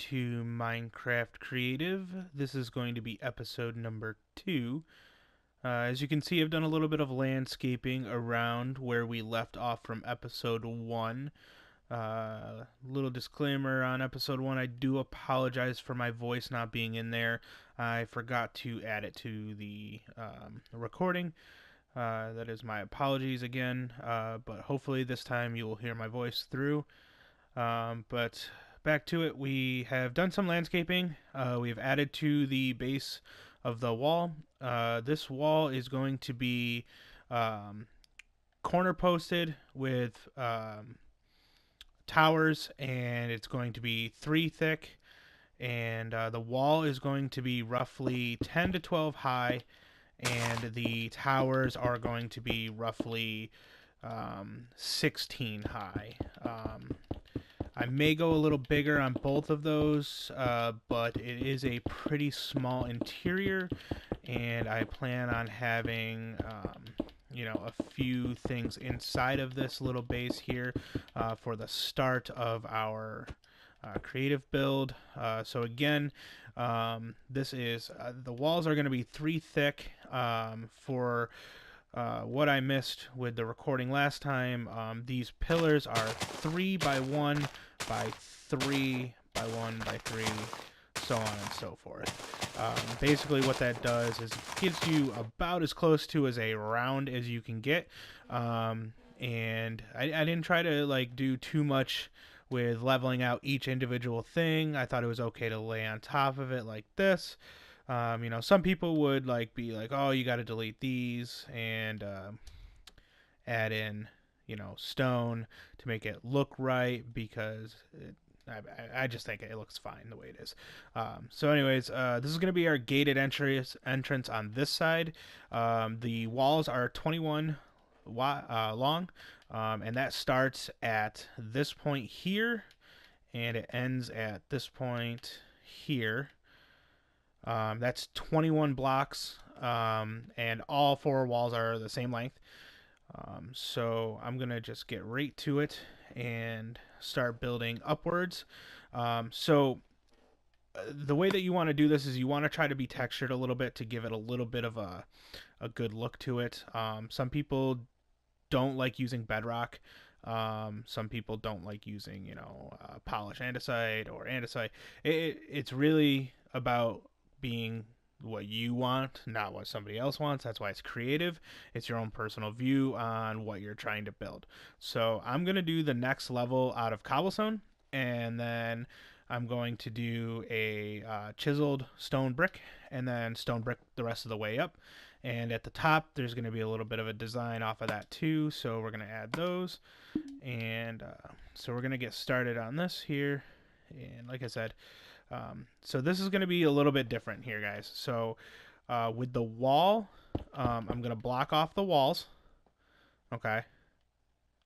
to Minecraft Creative. This is going to be episode number 2. As you can see, I've done a little bit of landscaping around where we left off from episode 1. Little disclaimer on episode 1, I do apologize for my voice not being in there. I forgot to add it to the recording. That is my apologies again, but hopefully this time you will hear my voice through. But back to it, we have done some landscaping. We have added to the base of the wall. This wall is going to be corner posted with towers, and it's going to be 3 thick, and the wall is going to be roughly 10 to 12 high, and the towers are going to be roughly 16 high. I may go a little bigger on both of those, but it is a pretty small interior, and I plan on having a few things inside of this little base here for the start of our creative build. So again, this is the walls are going to be 3 thick. For what I missed with the recording last time, these pillars are 3 by 1 by 3 by 1 by 3, so on and so forth. Basically what that does is it gives you about as close to as a round as you can get, and I didn't try to do too much with leveling out each individual thing. I thought it was okay to lay on top of it like this. Some people would be like, oh, you got to delete these and add in stone to make it look right, because I just think it looks fine the way it is. So anyways, this is going to be our gated entrance on this side. The walls are 21 long, and that starts at this point here, and it ends at this point here. That's 21 blocks, and all 4 walls are the same length. So I'm going to just get right to it and start building upwards. So the way that you want to do this is you want to try to be textured a little bit to give it a little bit of a good look to it. Some people don't like using bedrock. Some people don't like using, polished andesite or andesite. It's really about being what you want, not what somebody else wants. That's why it's creative. It's your own personal view on what you're trying to build. So I'm going to do the next level out of cobblestone, and then I'm going to do a chiseled stone brick, and then stone brick the rest of the way up. And at the top, there's going to be a little bit of a design off of that too, so we're going to add those. And so we're going to get started on this here. And like I said, so this is going to be a little bit different here, guys. So with the wall, I'm going to block off the walls. Okay.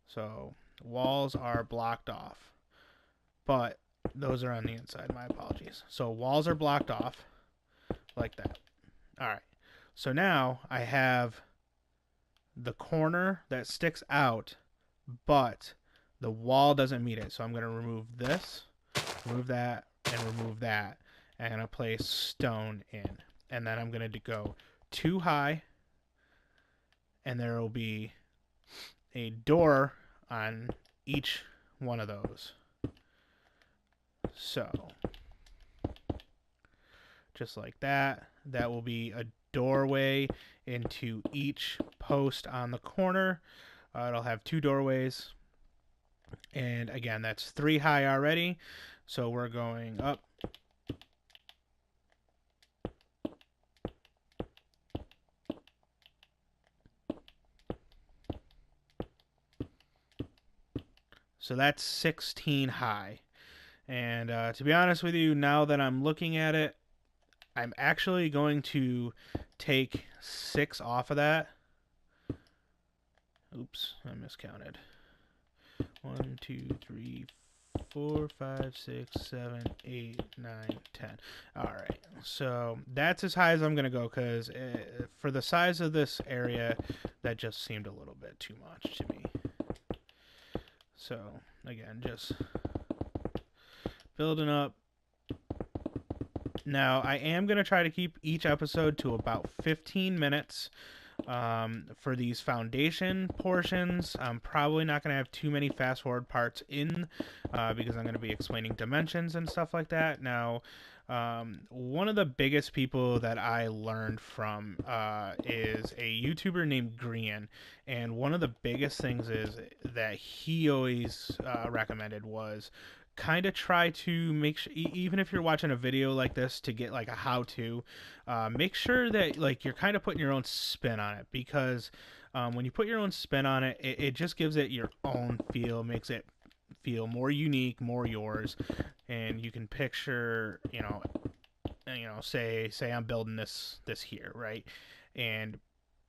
So walls are blocked off, but those are on the inside. My apologies. So walls are blocked off like that. All right. So now I have the corner that sticks out, but the wall doesn't meet it. So I'm going to remove this, remove that, and remove that, and I'm going to place stone in. And then I'm going to go 2 high, and there will be a door on each one of those. So just like that, that will be a doorway into each post on the corner. It'll have 2 doorways, and again, that's 3 high already. So we're going up. So that's 16 high. And to be honest with you, now that I'm looking at it, I'm actually going to take 6 off of that. Oops, I miscounted. 1, 2, 3, 4, 5, 6, 7, 8, 9, 10. All right, so that's as high as I'm going to go, because for the size of this area, that just seemed a little bit too much to me. So again, just building up Now, I am going to try to keep each episode to about 15 minutes. For these foundation portions, I'm probably not going to have too many fast forward parts in because I'm going to be explaining dimensions and stuff like that. Now, one of the biggest people that I learned from is a YouTuber named Grian, and one of the biggest things is that he always recommended was kind of try to make sure, even if you're watching a video like this to get like a how-to, make sure that like you're kind of putting your own spin on it, because when you put your own spin on it, it just gives it your own feel, makes it feel more unique, more yours, and you can picture, say I'm building this here, right, and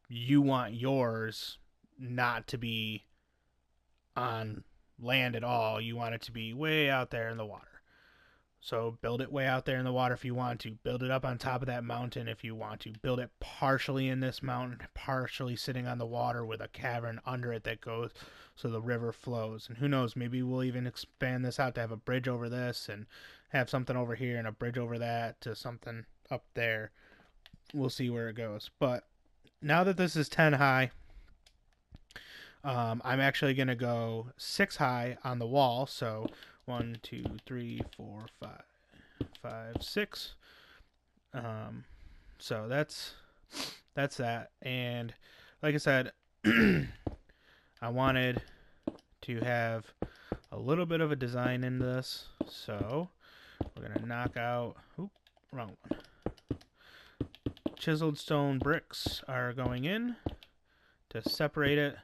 you want yours not to be on land at all. You want it to be way out there in the water. So build it way out there in the water if you want to. Build it up on top of that mountain if you want to. Build it partially in this mountain, partially sitting on the water with a cavern under it that goes so the river flows. And who knows, maybe we'll even expand this out to have a bridge over this and have something over here and a bridge over that to something up there. We'll see where it goes. But now that this is 10 high, I'm actually going to go 6 high on the wall. So 1, 2, 3, 4, 5, 6. So that's that. And like I said, I wanted to have a little bit of a design in this. So we're going to knock out, wrong one. Chiseled stone bricks are going in to separate it.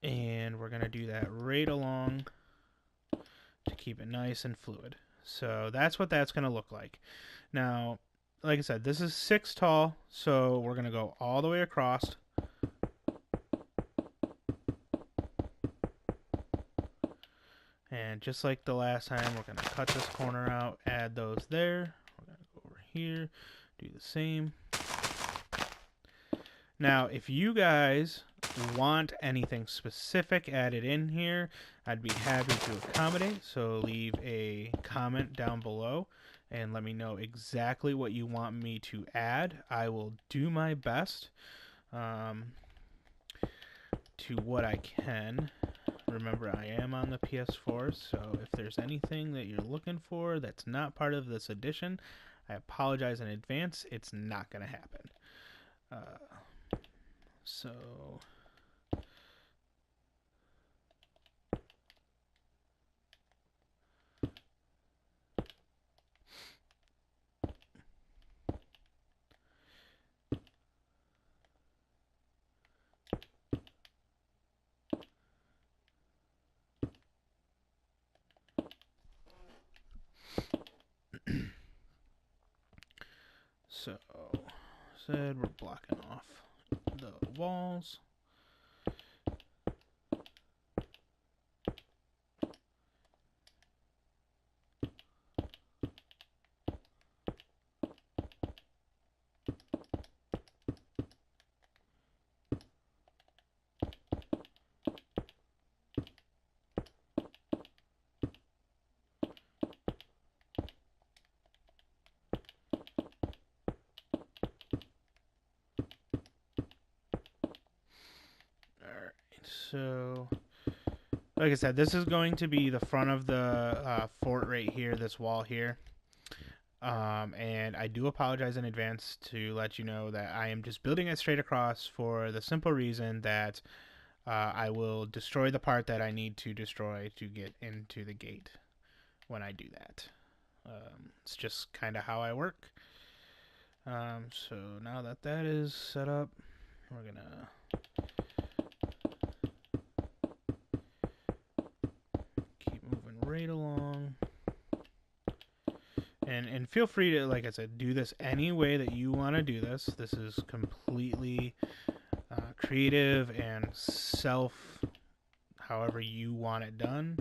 And we're going to do that right along to keep it nice and fluid. So that's what that's going to look like. Now, like I said, this is 6 tall, so we're going to go all the way across. And just like the last time, we're going to cut this corner out, add those there. We're going to go over here, do the same. Now, if you guys want anything specific added in here, I'd be happy to accommodate. So leave a comment down below and let me know exactly what you want me to add. I will do my best to what I can. Remember, I am on the PS4, so if there's anything that you're looking for that's not part of this edition, I apologize in advance. It's not going to happen. So said we're blocking off the walls. So, like I said, this is going to be the front of the fort right here, this wall here. And I do apologize in advance to let you know that I am just building it straight across for the simple reason that I will destroy the part that I need to destroy to get into the gate when I do that. It's just kind of how I work. So now that that is set up, we're going to right along, and feel free to, like I said, do this any way that you want to do this. This is completely creative and however you want it done,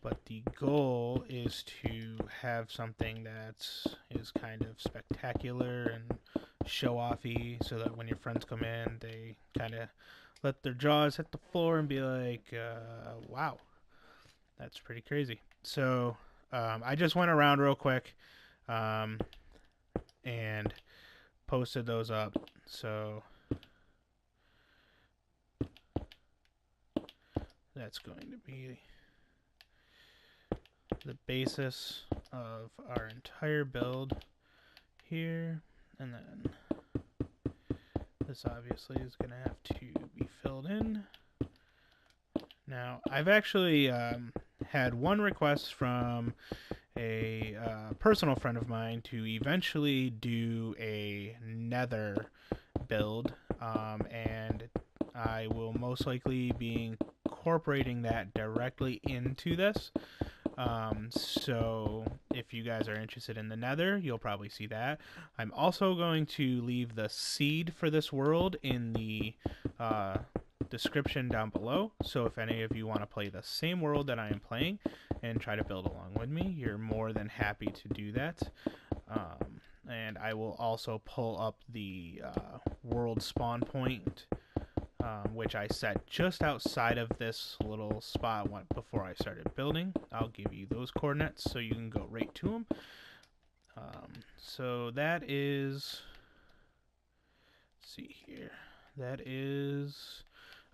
but the goal is to have something that is kind of spectacular and show-offy, so that when your friends come in, they kind of let their jaws hit the floor and be like, wow, that's pretty crazy. So I just went around real quick and posted those up. So that's going to be the basis of our entire build here. And then this obviously is going to have to be filled in. Now, I've actually had one request from a personal friend of mine to eventually do a nether build, and I will most likely be incorporating that directly into this. So if you guys are interested in the nether, you'll probably see that. I'm also going to leave the seed for this world in the description down below, so if any of you want to play the same world that I am playing and try to build along with me, you're more than happy to do that. And I will also pull up the world spawn point, which I set just outside of this little spot before I started building. I'll give you those coordinates so you can go right to them. So that is, let's see here, that is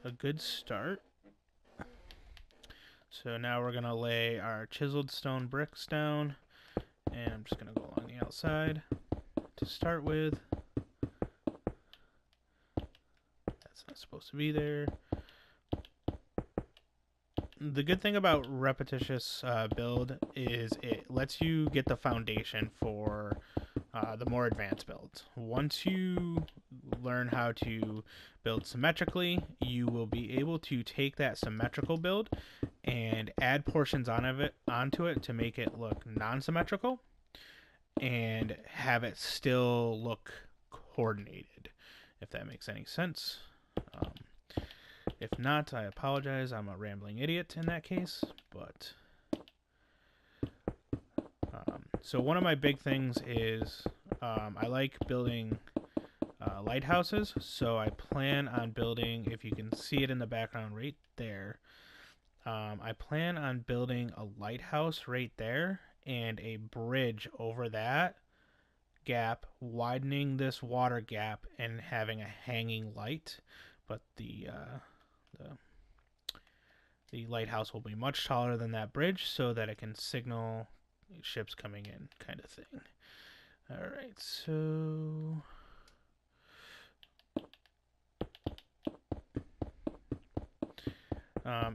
a good start. So now we're going to lay our chiseled stone bricks down, and I'm just going to go along the outside to start with. That's not supposed to be there. The good thing about repetitious build is it lets you get the foundation for the more advanced builds. Once you learn how to build symmetrically, you will be able to take that symmetrical build and add portions onto it to make it look non-symmetrical and have it still look coordinated, if that makes any sense. If not, I apologize. I'm a rambling idiot in that case. But so one of my big things is I like building lighthouses. So I plan on building, if you can see it in the background right there, I plan on building a lighthouse right there and a bridge over that gap, widening this water gap and having a hanging light. But the lighthouse will be much taller than that bridge so that it can signal ships coming in, kind of thing. All right, so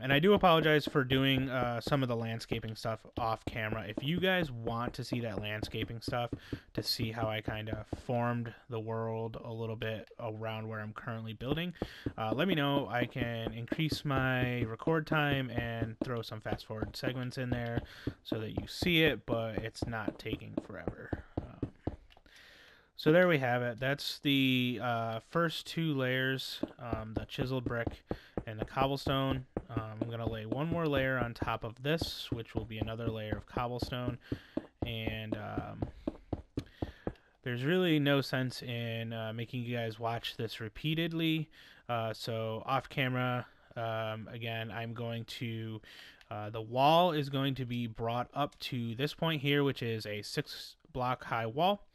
and I do apologize for doing some of the landscaping stuff off camera. If you guys want to see that landscaping stuff, to see how I kind of formed the world a little bit around where I'm currently building, let me know. I can increase my record time and throw some fast forward segments in there so that you see it, but it's not taking forever. So there we have it. That's the first two layers, the chiseled brick and the cobblestone. I'm going to lay one more layer on top of this, which will be another layer of cobblestone. And there's really no sense in making you guys watch this repeatedly. So off camera, again, I'm going to, the wall is going to be brought up to this point here, which is a 6-block high wall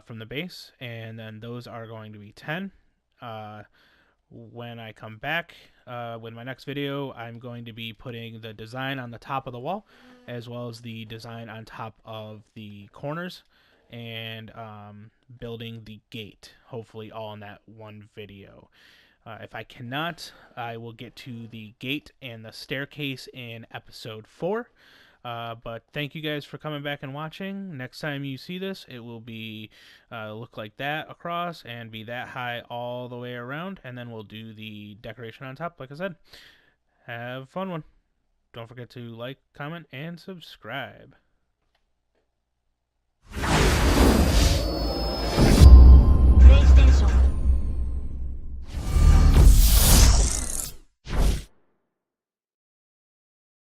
from the base. And then those are going to be 10. When I come back with my next video, I'm going to be putting the design on the top of the wall as well as the design on top of the corners and building the gate, hopefully all in that one video. If I cannot, I will get to the gate and the staircase in episode 4. But thank you guys for coming back and watching. Next time you see this, it will be look like that across and be that high all the way around, and then we'll do the decoration on top, like I said. Have a fun one. Don't forget to like, comment, and subscribe.